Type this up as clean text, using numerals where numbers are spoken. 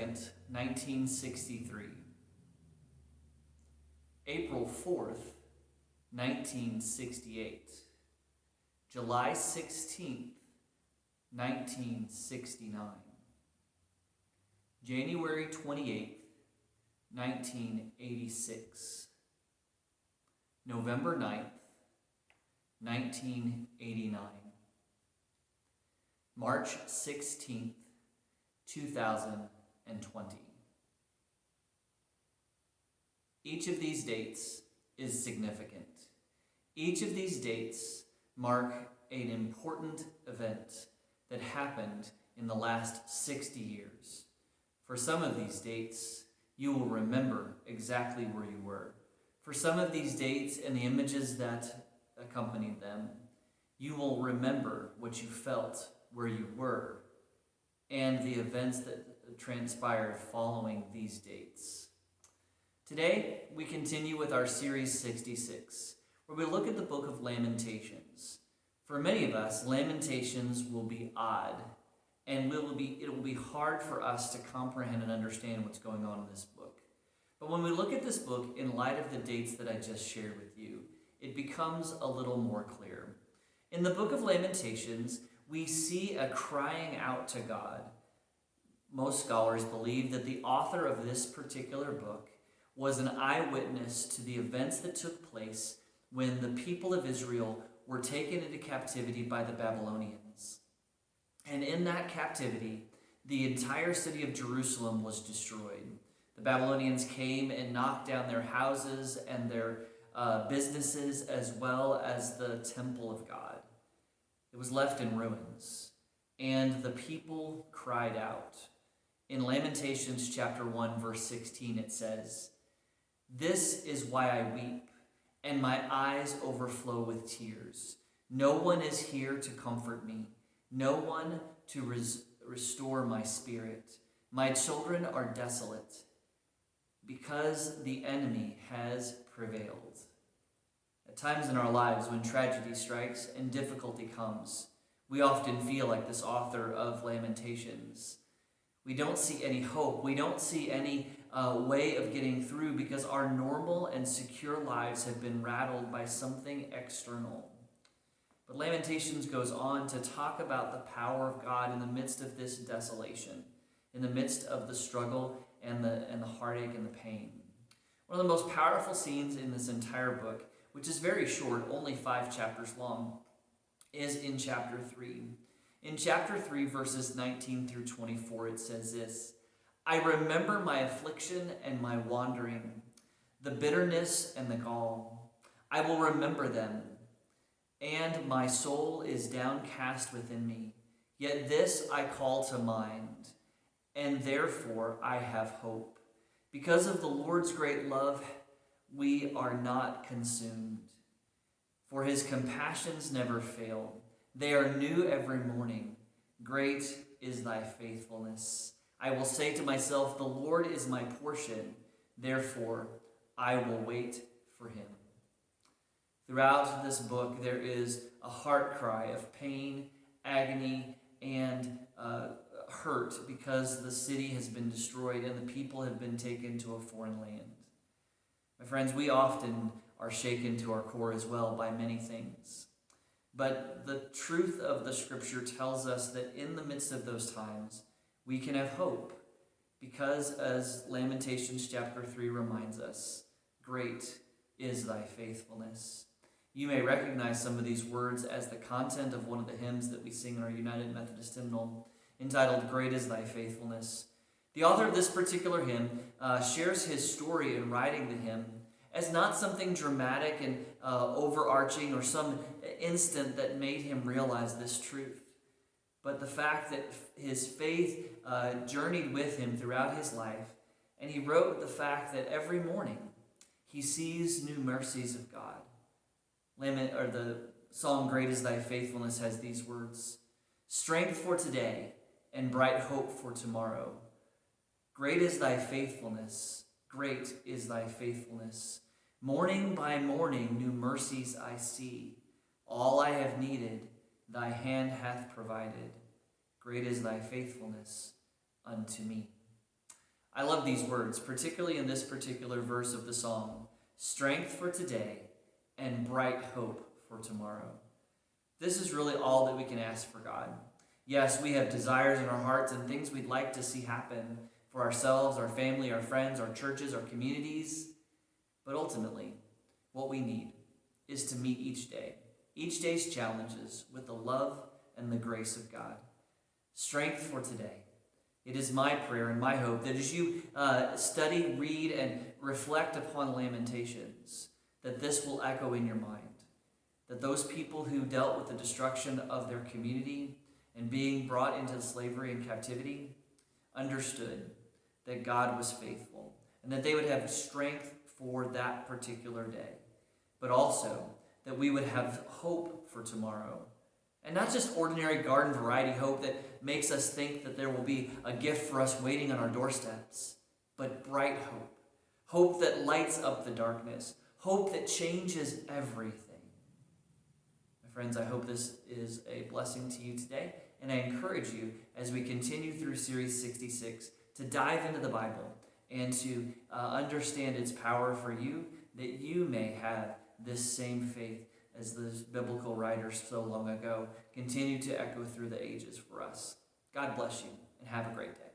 2nd, 1963. April 4th, 1968. July 16th, 1969. January 28th, 1986. November 9th, 1989. March 16th, 2020. Each of these dates is significant. Each of these dates mark an important event that happened in the last 60 years. For some of these dates, you will remember exactly where you were. For some of these dates and the images that accompanied them, you will remember what you felt where you were and the events that transpired following these dates. Today, we continue with our series 66, where we look at the book of Lamentations. For many of us, Lamentations will be odd, and it will be hard for us to comprehend and understand what's going on in this book. But when we look at this book in light of the dates that I just shared with you, it becomes a little more clear. In the book of Lamentations, we see a crying out to God. Most scholars believe that the author of this particular book was an eyewitness to the events that took place when the people of Israel were taken into captivity by the Babylonians. And in that captivity, the entire city of Jerusalem was destroyed. The Babylonians came and knocked down their houses and their businesses, as well as the temple of God. It was left in ruins, and the people cried out. In Lamentations chapter 1, verse 16, it says, "This is why I weep, and my eyes overflow with tears. No one is here to comfort me, no one to restore my spirit. My children are desolate, because the enemy has prevailed." At times in our lives when tragedy strikes and difficulty comes, we often feel like this author of Lamentations. We don't see any hope. We don't see any way of getting through because our normal and secure lives have been rattled by something external. But Lamentations goes on to talk about the power of God in the midst of this desolation, in the midst of the struggle and the heartache and the pain. One of the most powerful scenes in this entire book, which is very short, only 5 chapters long, is in chapter 3. In chapter 3, verses 19 through 24, it says this, "I remember my affliction and my wandering, the bitterness and the gall. I will remember them, and my soul is downcast within me. Yet this I call to mind, and therefore I have hope. Because of the Lord's great love, we are not consumed. For his compassions never fail. They are new every morning. Great is thy faithfulness. I will say to myself, the Lord is my portion. Therefore, I will wait for him." Throughout this book, there is a heart cry of pain, agony, and hurt because the city has been destroyed and the people have been taken to a foreign land. My friends, we often are shaken to our core as well by many things. But the truth of the scripture tells us that in the midst of those times, we can have hope because, as Lamentations chapter 3 reminds us, great is thy faithfulness. You may recognize some of these words as the content of one of the hymns that we sing in our United-Methodist hymnal, entitled "Great is Thy Faithfulness." The author of this particular hymn shares his story in writing the hymn as not something dramatic and overarching or some instant that made him realize this truth, but the fact that his faith journeyed with him throughout his life, and he wrote the fact that every morning he sees new mercies of God. The song "Great is Thy Faithfulness" has these words, "Strength for today and bright hope for tomorrow. Great is thy faithfulness, great is thy faithfulness. Morning by morning new mercies I see. All I have needed, thy hand hath provided. Great is thy faithfulness unto me." I love these words, particularly in this particular verse of the song. Strength for today and bright hope for tomorrow. This is really all that we can ask for God. Yes, we have desires in our hearts and things we'd like to see happen for ourselves, our family, our friends, our churches, our communities. But ultimately, what we need is to meet each day's challenges with the love and the grace of God. Strength for today. It is my prayer and my hope that as you study, read, and reflect upon Lamentations, that this will echo in your mind. That those people who dealt with the destruction of their community and being brought into slavery and captivity understood that God was faithful and that they would have strength for that particular day, but also that we would have hope for tomorrow. And not just ordinary garden variety hope that makes us think that there will be a gift for us waiting on our doorsteps, but bright hope. Hope that lights up the darkness. Hope that changes everything. My friends, I hope this is a blessing to you today, and I encourage you as we continue through Series 66 to dive into the Bible and to understand its power for you, that you may have this same faith as those biblical writers so long ago continue to echo through the ages for us. God bless you, and have a great day.